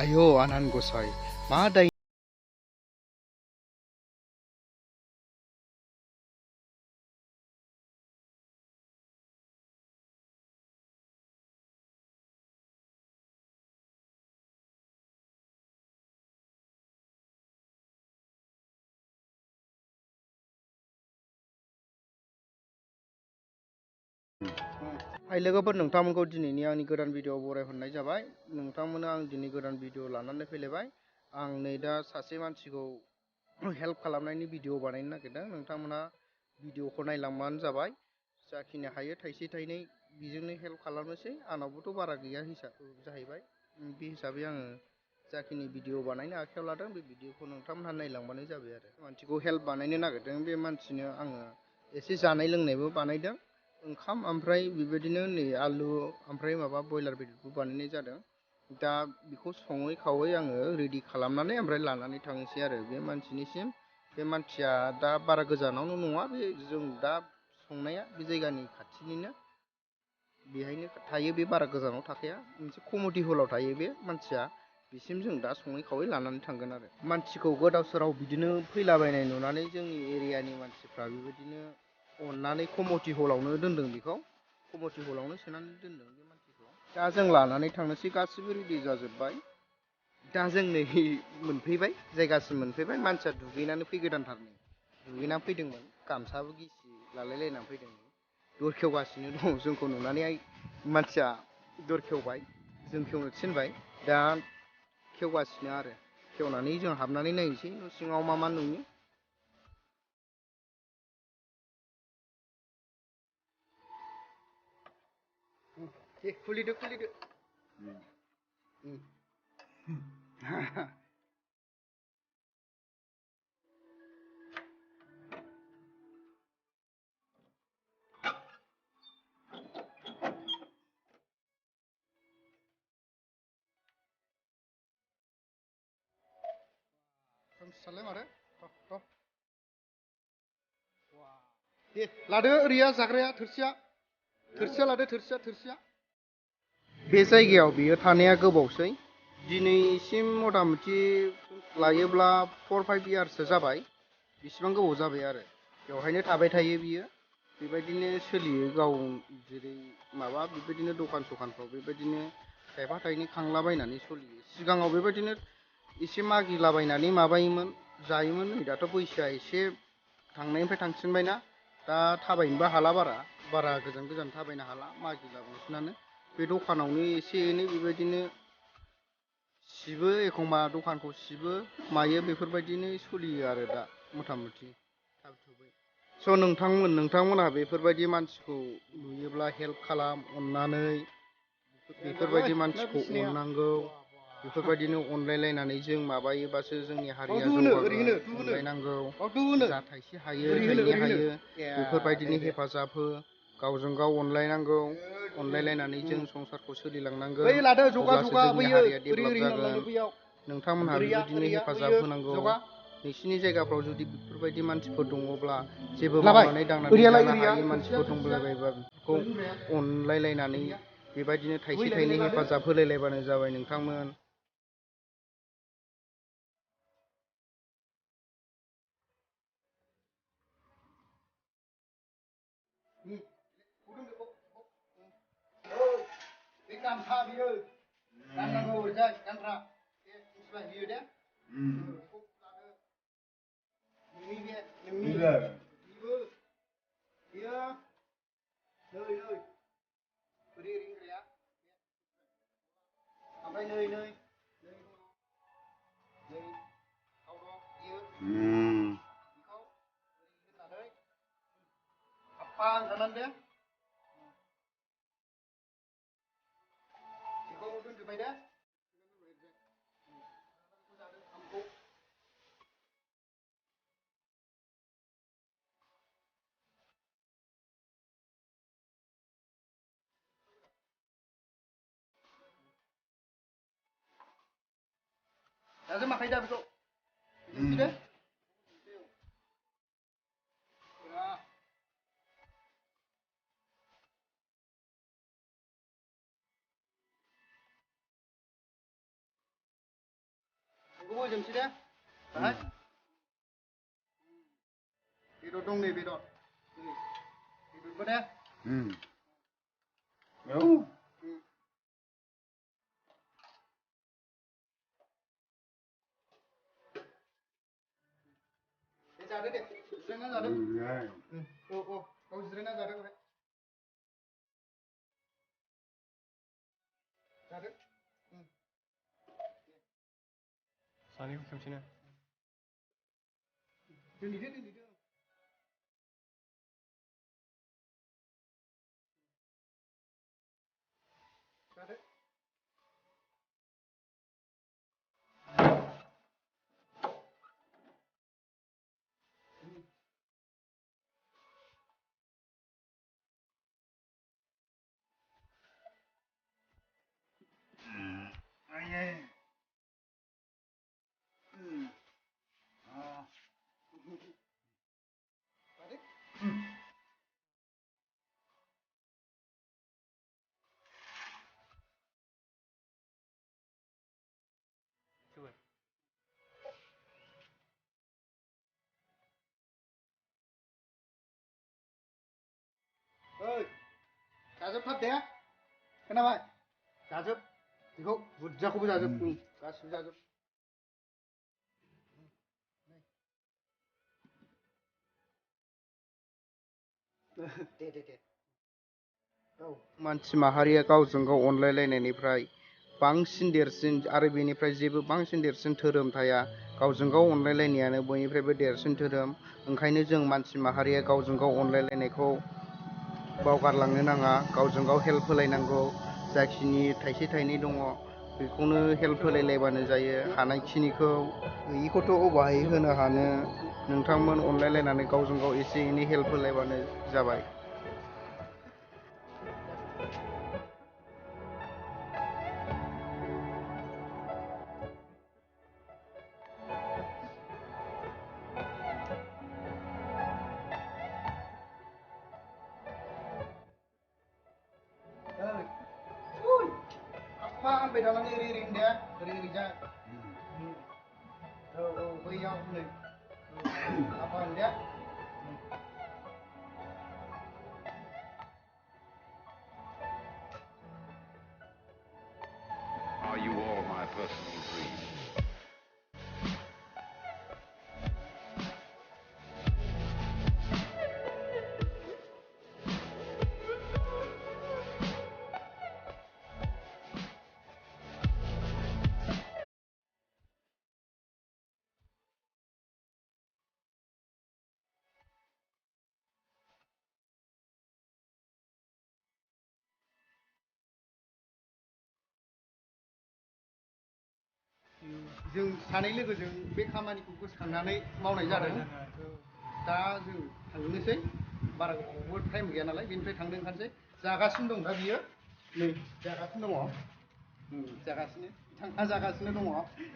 Ayo anan gosai, ma dai Hai लोगोफोर नोंथांमोनखौ दिनैनि आंनि गोदान भिडिअ बरायहरनाय जाबाय। नोंथांमोना आं दिनै गोदान भिडिअ लानानै फैलायबाय। आं नै दा सासे मानसिखौ हेल्प खालामनायनि भिडिअ बानायनो नागिरदों। नोंथांमोना भिडिअखौ नायलांबानो जाबाय। जाखिनि हायो थाइसे थाइनै बेजोंनो हेल्प खालामनोसै। आंनावबोथ' बारा गैया जाहैबाय। बे हिसाबै आङो जाखिनि भिडिअ बानायनो आखायाव लादों बे भिडिअखौ नोंथांमोनहा नायलांबानो जाबाय आरो। मानसिखौ हेल्प बानायनो नागिरदों। बे मानसिनो आङो एसे जानाय लोंनायबो बानायदों। ओंखाम ओमफ्राय बेबायदिनो नै आलु ओमफ्राय माबा बयलार बेदरबो बानायनाय जादों। दा बेखौ सङै खावै आङो रेडि खालामनानै ओमफ्राय लानानै थांनोसै आरो बे मानसिनिसिम। बे मानसिया दा बारा गोजानावनो नङा, बे जों दा संनाया बे जायगानि खाथिनिनो बेहायनो थायो। बे बारा गोजानाव थाखाया, मोनसे कमिउनिटि हलाव थायो बे मानसिया। बिसिम जों दा सङै खावै लानानै थांगोन आरो। मानसिखौ गोदाव सोराव बिदिनो फैलाबायनाय नुनानै जोंनि एरियानि मानसिफ्रा बेबायदिनो अननानै कमिउनिटि हलावनो दोनदों। बेखौ कमिउनिटि हलावनो सोनानै दोनदों बे मानसिखौ। दा जों लानानै थांनोसै, गासिबो रेडि जाजोब्बाय। दा जों नै मोनफैबाय, जायगासिम मोनफैबाय। मानसिया दुगैनानै फैगोदानथारनो, दुगैनानै फैदोंमोन, गामसाबो गिसि लालायलायनानै फैदोंमोन। दर खेवगासिनो दं। जोंखौ नुनानै मानसिया दर खेवबाय, जों खेवनो थिनबाय। दा खेवगासिनो आरो। खेवनानै जों हाबनानै नायनोसै न' सिङाव मा मा नुयो। दे खुलिदो खुलिदो। खोमसिथारलाय माथो। दे लादो ओरैया जाग्राया, थोरसिया लादो, थोरसिया। बे जायगायाव बियो थानाया गोबावसै। दिनैसिम मथा मथि लायोब्ला 4-5 इयार्ससो जाबाय। बिसिबां गोबाव जाबाय आरो। बेवहायनो थाबाय थायो बियो। बेबायदिनो सोलियो गाव, जेरै माबा बेबायदिनो दखान सखानफ्राव बेबायदिनो थाइफा थाइनै खांलाबायनानै सोलियो। सिगाङाव बेबायदिनो एसे मागिलाबायनानै माबायोमोन, जायोमोन। नै दाथ' बैसोआ एसे थांनायनिफ्राय थांसिनबायना, दा थाबायनोबो हाला, बारा गोजान थाबायनो हाला, मागिला बांसिनानो। बे दखानावनो एसे एनै बेबायदिनो सिबो, एखमबा दखानखौ सिबो मायो, बेफोरबायदिनो सोलियो आरो दा मथा मथि। स' नोंथांमोनहा बेफोरबायदि मानसिखौ नुयोब्ला हेल्प खालाम अननानै। बेफोरबायदि मानसिखौ अननांगौ। बेफोरबायदिनो अनलायलायनानै जों माबायोबासो जोंनि हारिया जौगागोन। अनलायनांगौ, जा थाइसे हायो थाइनै हायो बेफोरबायदिनो हेफाजाब हो। गावजों गाव अनलायनांगौ। अनलायलायनानै जों संसारखौ सोलिलांनांगौ, अब्लासो जोंनि हारिया डेभेलप जागोन। नोंथांमोनहा बेबायदिनो हेफाजाब होनांगौ। नोंसिनि जायगाफ्राव जुदि बेफोरबायदि मानसिफोर दङब्ला, जेबो मावनानै दांनानै जानो हायै मानसिफोर दंबायबायोबा, बेफोरखौ अनलायलायनानै बेबायदिनो थाइसे थाइनै हेफाजाब होलायलायबानो जाबाय नोंथांमोन। बे गामसा बियो गाननांगौ, ओरैजाय गानग्रा बे मिथिबाय बियो दे। नोंनि बे नोंनि बिबो बियो नै ओरै होनग्राया। ओमफ्राय नै गाव दं बियो। बेखौ ओरै होननानै आफा होनखानानै दे। बेखौ दोनजोबबाय दे। जाजोबाखै दा बेखौ दे। होजोबसै दे बाहाय बेदर दं नै बेदर बेदरबो दे औ जादो दे जिरायना जादो औ जिरायना जादो बाहाय जादो सानैखौ खेबसेनो दोनहैदो जादो ओइ जाजोबथार दे खोनाबाय जाजोब बेखौ बुरजाखौबो जाजोब गासिबो जाजोब दे औ मानसि माहारिया गावजों गाव अनलायलायनायनिफ्राय बांसिन देरसिन आरो बेनिफ्राय जेबो बांसिन देरसिन धोरोम थाया गावजों गाव अनलायलायनायानो बयनिफ्रायबो देरसिन धोरोम ओंखायनो जों मानसि माहारिया गावजों गाव अनलायलायनायखौ बावगारलांनो नाङा गावजों गाव हेल्प होलायनांगौ जाखिनि थाइसे थाइनै दङ बेखौनो हेल्प होलायलायबानो जायो हानायखिनिखौ गैयिखौथ' अबाहाय होनो हानो नोंथांमोन अनलायलायनानै गावजों गाव एसे एनै हेल्प होलायबानो जाबाय आफा होनबाय थानानै ओरै ओरै होनदे ओरै ओरैजा औ बैयाव नै आफा होनदे Are you all my personal dreams? जों सानै लोगोजों बे खामानिखौ गोसोखांनानै मावनाय जादों दा जों थांनोसै बारा गोबावबो टाइम गैया नालाय बेनिफ्राय थांनो ओंखारसै जागासिनो दं दा बियो नै जागासिनो दङ जागासिनो बिथाङा जागासिनो दङ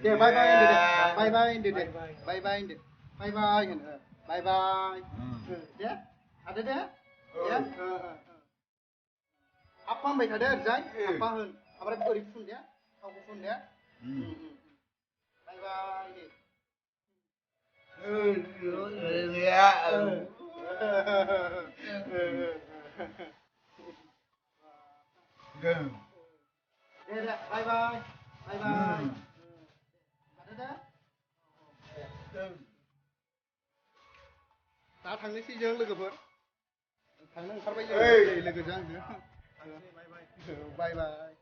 दे बाय बाय होनदो दे बाय बाय होनदो दे बाय बाय होनदो बाय बाय होनो बाय बाय दे थादो दे दे आफा होनबाय थादो ओरैजाय आफा होन ओमफ्राय ओरै फुन दे थावखौ फुन दे बाय बाय दे दे दे बाय बाय बाय बाय थादो दे दा थांनोसै जों लोगोफोर थांनो ओंखारबाय जों लोगोजों आंजों बाय बाय